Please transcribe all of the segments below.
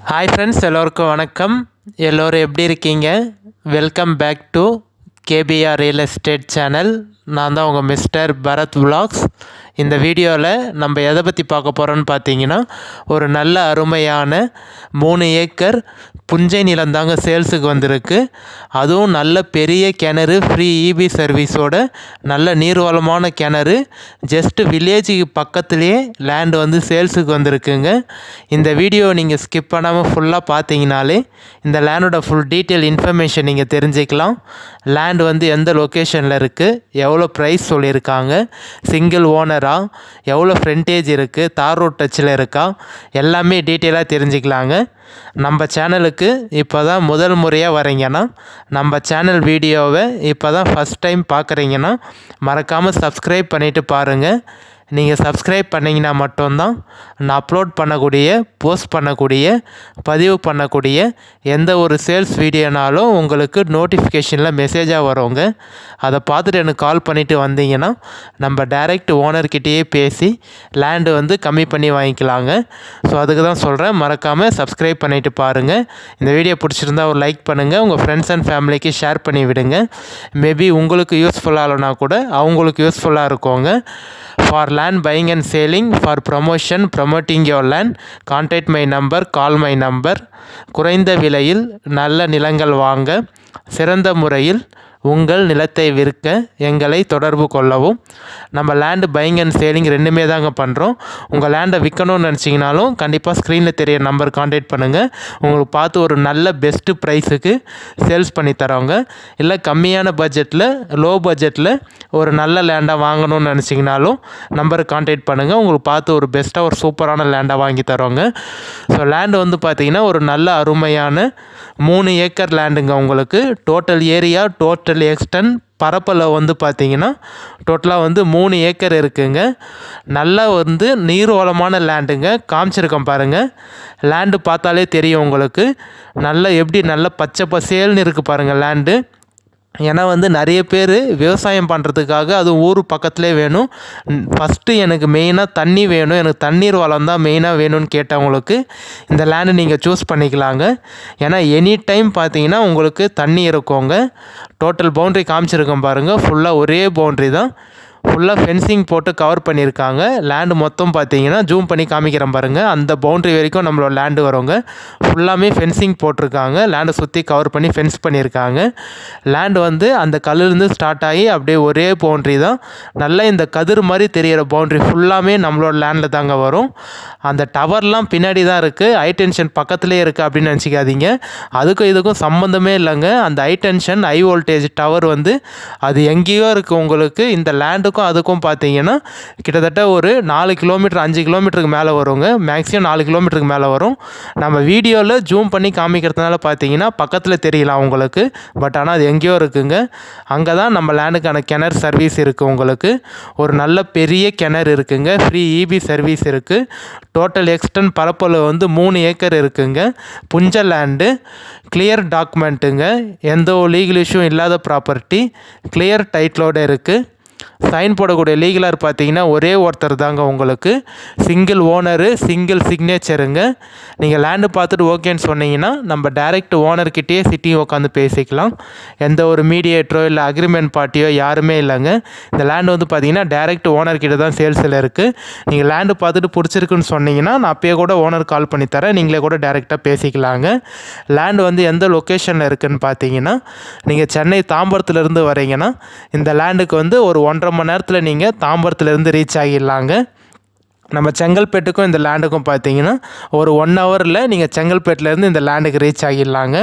Hi friends, எல்லோருக்கும் வணக்கம். எல்லோரும் எப்படி இருக்கீங்க? Welcome back to KPR real estate channel. நான் தான் உங்கள் மிஸ்டர் பரத் விலாக்ஸ். இந்த வீடியோவில் நம்ம எதை பற்றி பார்க்க போகிறோன்னு பார்த்தீங்கன்னா, ஒரு நல்ல அருமையான 3 ஏக்கர் புஞ்சை நிலம் தாங்க சேல்ஸுக்கு வந்திருக்கு. அதுவும் நல்ல பெரிய கிணறு, ஃப்ரீ இபி சர்வீஸோட நல்ல நீர்வளமான கிணறு. ஜஸ்ட்டு வில்லேஜுக்கு பக்கத்துலேயே லேண்டு வந்து சேல்ஸுக்கு வந்திருக்குங்க. இந்த வீடியோ நீங்கள் ஸ்கிப் பண்ணாமல் ஃபுல்லாக பார்த்தீங்கனாலே இந்த லேண்டோட ஃபுல் டீட்டெயில் இன்ஃபர்மேஷன் நீங்கள் தெரிஞ்சுக்கலாம். லேண்டு வந்து எந்த லொக்கேஷனில் இருக்குது, எவ்வளோ ப்ரைஸ் சொல்லியிருக்காங்க, சிங்கிள் ஓனராக, எவ்வளோ ஃப்ரண்டேஜ் இருக்குது, தார் ரோட் டச்சில் இருக்கா, எல்லாமே டீட்டெயிலாக தெரிஞ்சுக்கலாங்க. நம்ம சேனலுக்கு இப்போ தான் முதல் முறையாக வரீங்கன்னா, நம்ம சேனல் வீடியோவை இப்போ தான் ஃபஸ்ட் டைம் பார்க்குறீங்கன்னா மறக்காமல் சப்ஸ்கிரைப் பண்ணிவிட்டு பாருங்கள். நீங்கள் சப்ஸ்கிரைப் பண்ணிங்கன்னா மட்டும்தான் நான் அப்லோட் பண்ணக்கூடிய, போஸ்ட் பண்ணக்கூடிய, பதிவு பண்ணக்கூடிய எந்த ஒரு சேல்ஸ் வீடியோனாலும் உங்களுக்கு நோட்டிஃபிகேஷனில் மெசேஜாக வருங்க. அதை பார்த்துட்டு எனக்கு கால் பண்ணிவிட்டு வந்தீங்கன்னா நம்ம டைரெக்ட் ஓனர்கிட்டயே பேசி லேண்டு வந்து கம்மி பண்ணி வாங்கிக்கலாங்க. ஸோ அதுக்கு தான் சொல்கிறேன், மறக்காமல் சப்ஸ்கிரைப் பண்ணிவிட்டு பாருங்கள். இந்த வீடியோ பிடிச்சிருந்தா ஒரு லைக் பண்ணுங்கள், உங்கள் ஃப்ரெண்ட்ஸ் அண்ட் ஃபேமிலிக்கு ஷேர் பண்ணி விடுங்க. மேபி உங்களுக்கு யூஸ்ஃபுல்லாக இல்லைனா கூட அவங்களுக்கு யூஸ்ஃபுல்லாக இருக்குங்க. For land buying and selling, for promoting your land, contact my number, call my number. குறைந்த விலையில் நல்ல நிலங்கள் வாங்க, சிறந்த முறையில் உங்கள் நிலத்தை விற்க எங்களை தொடர்பு கொள்ளவும். நம்ம லேண்டு பையிங் அண்ட் சேலிங் ரெண்டுமே தாங்க பண்ணுறோம். உங்கள் லேண்டை விற்கணும்னு நினச்சிங்கனாலும் கண்டிப்பாக ஸ்க்ரீனில் தெரிய நம்பர் கான்டாக்ட் பண்ணுங்கள். உங்களுக்கு பார்த்து ஒரு நல்ல பெஸ்ட்டு ப்ரைஸுக்கு சேல்ஸ் பண்ணி தரோங்க. இல்லை கம்மியான பட்ஜெட்டில், லோ பட்ஜெட்டில் ஒரு நல்ல லேண்டாக வாங்கணும்னு நினச்சிங்கனாலும் நம்பரை கான்டாக்ட் பண்ணுங்கள். உங்களுக்கு பார்த்து ஒரு பெஸ்ட்டாக ஒரு சூப்பரான லேண்டாக வாங்கி தரோங்க. ஸோ லேண்டு வந்து பார்த்திங்கன்னா ஒரு நல்ல அருமையான 3 ஏக்கர் லேண்டுங்க. உங்களுக்கு டோட்டல் ஏரியா, டோட்டல் எக்ஸ்டென்ட் பரப்பளவு வந்து பார்த்திங்கன்னா டோட்டலாக வந்து 3 ஏக்கர் இருக்குங்க. நல்லா வந்து நீர்வளமான லேண்டுங்க. காமிச்சிருக்கேன் பாருங்கள். லேண்டு பார்த்தாலே தெரியும் உங்களுக்கு. நல்லா எப்படி நல்லா பச்சை பசேல்னு இருக்குது பாருங்கள் லேண்டு. ஏன்னா வந்து நிறைய பேர் விவசாயம் பண்ணுறதுக்காக அதுவும் ஊர் பக்கத்துலேயே வேணும். ஃபஸ்ட்டு எனக்கு மெயினாக தண்ணி வேணும், எனக்கு தண்ணீர் வளம் தான் மெயினாக வேணும்னு கேட்டவங்களுக்கு இந்த லேண்டு நீங்கள் சூஸ் பண்ணிக்கலாங்க. ஏன்னா எனி டைம் பார்த்தீங்கன்னா உங்களுக்கு தண்ணி இருக்குங்க. டோட்டல் பவுண்ட்ரி காமிச்சிருக்கோம் பாருங்கள். ஃபுல்லாக ஒரே பவுண்ட்ரி தான். ஃபுல்லாக ஃபென்சிங் போட்டு கவர் பண்ணியிருக்காங்க. லேண்டு மொத்தம் பார்த்தீங்கன்னா ஜூம் பண்ணி காமிக்கிறேன் பாருங்கள். அந்த பவுண்ட்ரி வரைக்கும் நம்மளோட லேண்டு வருங்க. ஃபுல்லாமே ஃபென்சிங் போட்டிருக்காங்க. லேண்டை சுற்றி கவர் பண்ணி ஃபென்ஸ் பண்ணியிருக்காங்க. லேண்டு வந்து அந்த கல்லுலேருந்து ஸ்டார்ட் ஆகி அப்படியே ஒரே பவுண்ட்ரி தான். நல்லா இந்த கதிர் மாதிரி தெரிகிற பவுண்ட்ரி ஃபுல்லாமே நம்மளோட லேண்டில் தாங்க வரும். அந்த டவர்லாம் பின்னாடி தான் இருக்குது. ஹை டென்ஷன் பக்கத்துலேயே இருக்குது அப்படின்னு நினச்சிக்காதீங்க. அதுக்கும் இதுக்கும் சம்மந்தமே இல்லைங்க. அந்த high tension, high voltage tower வந்து அது எங்கேயோ இருக்குது உங்களுக்கு. இந்த லேண்டுக்கும் அதுக்கும் பார்த்தீங்கன்னா கிட்டத்தட்ட ஒரு 4 கிலோமீட்டர் 5 கிலோமீட்டருக்கு மேலே வருங்க. மேக்ஸிமம் 4 கிலோமீட்டருக்கு மேலே வரும். நம்ம வீடியோவில் ஜூம் பண்ணி காமிக்கிறதுனால பார்த்தீங்கன்னா பக்கத்தில் தெரியலாம் உங்களுக்கு. பட் ஆனால் அது எங்கேயோ இருக்குங்க. அங்கே தான் நம்ம லேண்டுக்கான கிணறு சர்வீஸ் இருக்குது உங்களுக்கு. ஒரு நல்ல பெரிய கிணறு இருக்குங்க. ஃப்ரீ இபி சர்வீஸ் இருக்குது. டோட்டல் எக்ஸ்டென்ட் பரப்பளவு வந்து 3 ஏக்கர் இருக்குங்க. புஞ்ச லேண்டு, கிளியர் டாக்குமெண்ட்டுங்க. எந்த ஒரு லீகல் இஷ்யூ இல்லாத ப்ராப்பர்ட்டி, கிளியர் டைட்டிலோடு இருக்குது. சைன் போடக்கூடிய லீகலார் பார்த்தீங்கன்னா ஒரே ஒருத்தர் தாங்க உங்களுக்கு. சிங்கிள் ஓனரு, சிங்கிள் சிக்னேச்சருங்க. நீங்கள் லேண்டு பார்த்துட்டு ஓகேன்னு சொன்னீங்கன்னா நம்ம டைரெக்ட் ஓனர்கிட்டயே சிட்டியும் உட்காந்து பேசிக்கலாம். எந்த ஒரு மீடியேட்டரோ இல்லை அக்ரிமெண்ட் பார்ட்டியோ யாருமே இல்லைங்க. இந்த லேண்டு வந்து பார்த்தீங்கன்னா டைரெக்ட் ஓனர்கிட்ட தான் சேல்ஸில் இருக்குது. நீங்கள் லேண்டு பார்த்துட்டு பிடிச்சிருக்குன்னு சொன்னீங்கன்னா நான் அப்பயே கூட ஓனர் கால் பண்ணி தரேன். நீங்களே கூட டைரெக்டாக பேசிக்கலாங்க. லேண்டு வந்து எந்த லொக்கேஷனில் இருக்குதுன்னு பார்த்தீங்கன்னா, நீங்கள் சென்னை தாம்பரத்துலேருந்து வரீங்கன்னா இந்த லேண்டுக்கு வந்து ஒரு 1.5 மணி நேரத்தில் நீங்கள் தாம்பரத்துலேருந்து ரீச் ஆகிடலாங்க. நம்ம செங்கல்பேட்டுக்கும் இந்த லேண்டுக்கும் பார்த்தீங்கன்னா ஒரு 1 ஹவரில் நீங்கள் செங்கல்பேட்டிலேருந்து இந்த லேண்டுக்கு ரீச் ஆகிடலாங்க.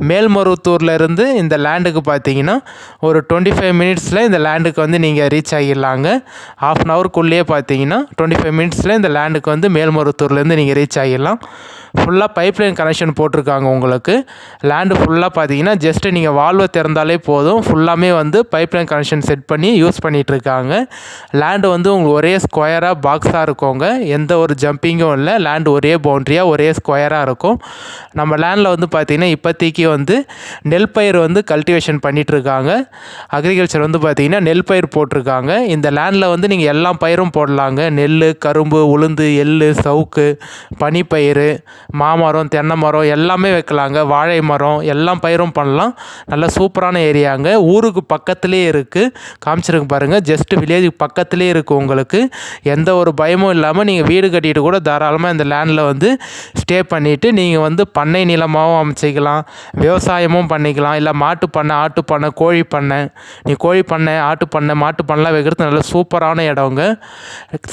மேல்மருவத்தூர்லேருந்து இந்த லேண்டுக்கு பார்த்தீங்கன்னா ஒரு 25 மினிட்ஸில் இந்த லேண்டுக்கு வந்து நீங்கள் ரீச் ஆகிடலாங்க. ½ அன் ஹவருக்குள்ளேயே பார்த்தீங்கன்னா 25 மினிட்ஸில் இந்த லேண்டுக்கு வந்து மேல்மருவத்தூர்லேருந்து நீங்கள் ரீச் ஆகிடலாம். ஃபுல்லாக பைப்லைன் கனெக்ஷன் போட்டிருக்காங்க உங்களுக்கு. லேண்டு ஃபுல்லாக பார்த்தீங்கன்னா ஜஸ்ட்டு நீங்கள் வால்வை திறந்தாலே போதும். ஃபுல்லாமே வந்து பைப்லைன் கனெக்ஷன் செட் பண்ணி யூஸ் பண்ணிகிட்ருக்காங்க. லேண்டு வந்து உங்களுக்கு ஒரே ஸ்கொயராக பாக்ஸாக இருக்குங்க. எந்த ஒரு ஜம்பிங்கும் இல்லை. லேண்டு ஒரே பவுண்ட்ரியாக ஒரே ஸ்கொயராக இருக்கும். நம்ம லேண்டில் வந்து பார்த்திங்கன்னா இப்போதைக்கு வந்து நெல் பயிர் வந்து கல்டிவேஷன் பண்ணிகிட்ருக்காங்க. அக்ரிகல்ச்சர் வந்து பார்த்திங்கன்னா நெல் பயிர் போட்டிருக்காங்க. இந்த லேண்டில் வந்து நீங்கள் எல்லா பயிரும் போடலாங்க. நெல், கரும்பு, உளுந்து, எள், சவுக்கு, பனிப்பயிறு, மாமரம், தென்னை மரம் எல்லாமே வைக்கலாங்க. வாழை மரம் எல்லாம் பயிரும் பண்ணலாம். நல்ல சூப்பரான ஏரியாங்க. ஊருக்கு பக்கத்துலேயே இருக்குது. காமிச்சிருக்கு பாருங்கள். ஜஸ்ட் வில்லேஜுக்கு பக்கத்துலேயே இருக்குது. உங்களுக்கு எந்த ஒரு பயமும் இல்லாமல் நீங்கள் வீடு கட்டிட்டு கூட தாராளமாக இந்த லேண்டில் வந்து ஸ்டே பண்ணிவிட்டு நீங்கள் வந்து பண்ணை நிலமாகவும் அமைச்சிக்கலாம், விவசாயமும் பண்ணிக்கலாம். இல்லை மாட்டு பண்ணை, ஆட்டு பண்ணை, கோழி பண்ணை, நீ கோழி பண்ணை, ஆட்டு பண்ணை, மாட்டு பண்ணைலாம் வைக்கிறது நல்ல சூப்பரான இடங்க.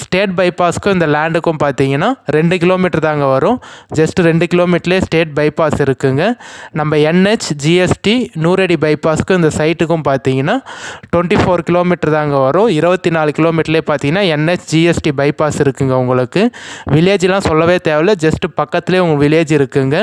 ஸ்டேட் பைபாஸ்க்கும் இந்த லேண்டுக்கும் பார்த்தீங்கன்னா 2 கிலோமீட்டர் தாங்க வரும். ஜஸ்ட் 2 கிலோமீட்டர்லேயே ஸ்டேட் பைபாஸ் இருக்குங்க. நம்ம NH GST நூறடி பைபாஸ்க்கும் இந்த சைட்டுக்கும் பார்த்தீங்கன்னா 24 கிலோமீட்டர் தாங்க வரும். 24 கிலோமீட்டர்லேயே பார்த்தீங்கன்னா NH GST பைபாஸ் இருக்குங்க. உங்களுக்கு வில்லேஜ்லாம் சொல்லவே தேவையில்ல, ஜஸ்ட் பக்கத்துலேயே உங்கள் வில்லேஜ் இருக்குங்க.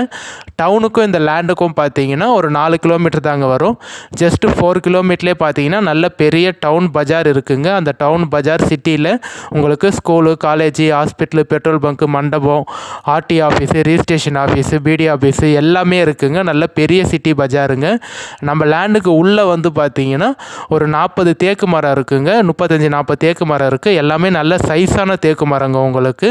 டவுனுக்கும் இந்த லேண்டுக்கும் பார்த்தீங்கன்னா ஒரு 4 கிலோமீட்டர் தாங்க வரும். ஜஸ்ட் 4 கிலோமீட்டர்லேயே பார்த்தீங்கன்னா நல்ல பெரிய டவுன் பஜார் இருக்குங்க. அந்த டவுன் பஜார் சிட்டியில் உங்களுக்கு school, college, hospital, petrol bunk, மண்டபம், ஆர்டி ஆஃபீஸு, ரிஜிஸ்ட்ரேஷன் ஆஃபீஸு, பிடி ஆஃபீஸு எல்லாமே இருக்குங்க. நல்ல பெரிய சிட்டி பஜாருங்க. நம்ம லேண்டுக்கு உள்ளே வந்து பார்த்தீங்கன்னா ஒரு 40 தேக்கு மரம் இருக்குங்க. 35-40 தேக்கு மரம் இருக்குது. எல்லாமே நல்ல சைஸான தேக்கு மரங்க உங்களுக்கு.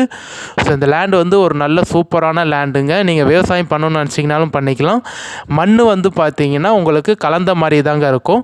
ஸோ இந்த லேண்டு வந்து ஒரு நல்ல சூப்பரான லேண்டுங்க. நீங்கள் விவசாயம் பண்ணணும்னு நினச்சிங்கனாலும் பண்ணிக்கலாம். மண் வந்து பார்த்தீங்கன்னா உங்களுக்கு கலந்த மாதிரி தாங்க இருக்கும்.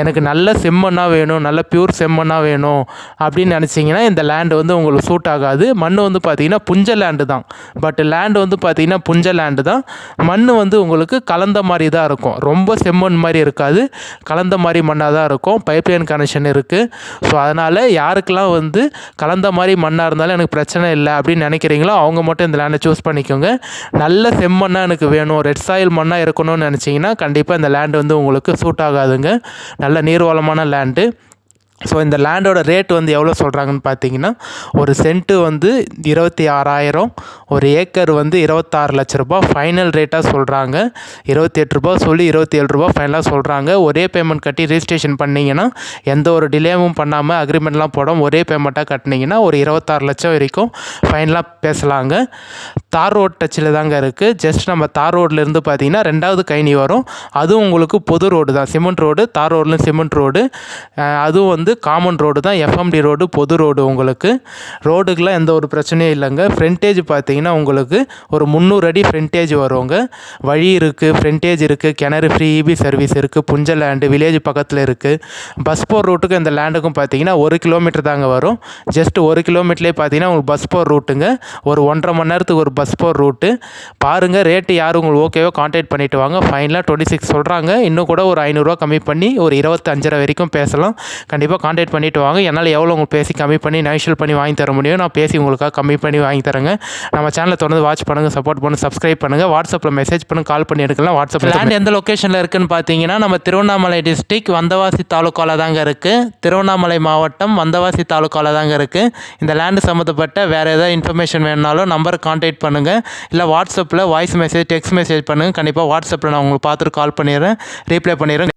எனக்கு நல்ல செம்மண்ணாக வேணும், நல்ல பியூர் செம்மண்ணாக வேணும் அப்படின்னு நினச்சிங்கன்னா இந்த லேண்டு வந்து உங்களுக்கு சூட் ஆகாது. மண் வந்து பார்த்தீங்கன்னா புஞ்ச லேண்டு தான். பட் லேண்டு வந்து பார்த்தீங்கன்னா புஞ்ச லேண்டு தான். மண் வந்து உங்களுக்கு கலந்த மாதிரி தான் இருக்கும். ரொம்ப செம்மண் மாதிரி இருக்காது, கலந்த மாதிரி மண்ணாக தான் இருக்கும். பைப்லைன் கனெக்ஷன் இருக்குது. ஸோ அதனால் யாருக்கெல்லாம் வந்து கலந்த மாதிரி மண்ணாக இருந்தாலும் எனக்கு பிரச்சனை இல்லை அப்படின்னு நினைக்கிறீங்களோ அவங்க மட்டும் இந்த லேண்டை சூஸ் பண்ணிக்கோங்க. நல்ல செம்மண்ணாக எனக்கு வேணும், ரெட் சாயில் மண்ணாக இருக்கணும்னு நினச்சிங்கன்னா கண்டிப்பாக இந்த லேண்டு வந்து உங்களுக்கு சூட் ஆகாதுங்க. நல்ல நீர்வளமான லேண்டு. ஸோ இந்த லேண்டோட ரேட் வந்து எவ்வளோ சொல்கிறாங்கன்னு பார்த்தீங்கன்னா ஒரு சென்ட்டு வந்து 26,000, ஒரு ஏக்கர் வந்து 26 லட்ச ரூபா ஃபைனல் ரேட்டாக சொல்கிறாங்க. 28 ரூபா சொல்லி 27 ரூபா ஃபைனலாக சொல்கிறாங்க. ஒரே பேமெண்ட் கட்டி ரிஜிஸ்ட்ரேஷன் பண்ணிங்கன்னா எந்த ஒரு டிலேவும் பண்ணாமல் அக்ரிமெண்ட்லாம் போடாமல் ஒரே பேமெண்ட்டாக கட்டினீங்கன்னா ஒரு 26 லட்சம் வரைக்கும் ஃபைனலாக பேசலாங்க. தார் ரோட் டச்சில் தாங்க இருக்குது. ஜஸ்ட் நம்ம தார் ரோட்லேருந்து பார்த்தீங்கன்னா 2வது கைனி வரும். அதுவும் உங்களுக்கு பொது ரோடு தான், சிமெண்ட் ரோடு. தார் ரோட்லேயும் சிமெண்ட் ரோடு. அதுவும் வந்து காமன் ரோடு தான், FMD ரோடு, பொது ரோடு. உங்களுக்கு ரோடுக்கெலாம் எந்த ஒரு பிரச்சனையும் இல்லைங்க. ஃப்ரண்டேஜ் பார்த்தீங்கன்னா உங்களுக்கு ஒரு 300 அடி ஃப்ரண்டேஜ் வருவாங்க. வழி இருக்குது, ஃப்ரண்டேஜ் இருக்குது, கிணறு ஃப்ரீ EB சர்வீஸ் இருக்குது, புஞ்ச லேண்டு வில்லேஜ் பக்கத்தில் இருக்குது. பஸ் போர் ரூட்டுக்கு இந்த லேண்டுக்கும் பார்த்தீங்கன்னா 1 கிலோமீட்டர் தாங்க வரும். ஜஸ்ட் 1 கிலோமீட்டர்லேயே பார்த்தீங்கன்னா உங்களுக்கு பஸ் போர் ரூட்டுங்க. ஒரு 1.5 மணி நேரத்துக்கு ஒரு பஸ் போர் ரூட்டு. பாருங்கள், ரேட்டு யார் உங்களுக்கு ஓகேவோ கான்டாக்ட் பண்ணிவிட்டு வாங்க. ஃபைனலாக 26 சொல்கிறாங்க. இன்னும் கூட ஒரு 500 ரூபா கம்மி பண்ணி ஒரு 25,500 வரைக்கும் பேசலாம். கண்டிப்பாக கான்டாக்ட் பண்ணிவிட்டு வாங்க. என்னால் எவ்வளோ உங்களுக்கு பேசி கம்மி பண்ணி நெகோஷியேட் பண்ணி வாங்கி தர முடியும் நான் பேசி உங்களுக்காக கம்மி பண்ணி வாங்கி தரேங்க. நம்ம சேனலை தொடர்ந்து வாட்ச் பண்ணுங்கள், சப்போர்ட் பண்ணுங்கள், சப்ஸ்கிரைப் பண்ணுங்கள். வாட்ஸ்அப்பில் மெசேஜ் பண்ணி கால் பண்ணி எடுக்கலாம். வாட்ஸ்அப்பில் லேண்ட் எந்த லொக்கேஷனில் இருக்குதுன்னு பார்த்தீங்கன்னா நம்ம திருவண்ணாமலை டிஸ்ட்ரிக்ட் வந்தவாசி தாலுக்காவில் தாங்க இருக்குது. திருவண்ணாமலை மாவட்டம் வந்தவாசி தாலுக்காவில் தாங்க இருக்குது. இந்த லேண்டு சம்மந்தப்பட்ட வேறு ஏதாவது இன்ஃபர்மேஷன் வேணுனாலும் நம்பருக்கு கான்டாக்ட் பண்ணுங்கள். இல்லை வாட்ஸ்அப்பில் வாய்ஸ் மெசேஜ், டெக்ஸ்ட் மெசேஜ் பண்ணுங்கள். கண்டிப்பாக வாட்ஸ்அப்பில் நான் உங்களுக்கு பார்த்துட்டு கால் பண்ணிடுறேன், ரீப்ளை பண்ணிடுறேன்.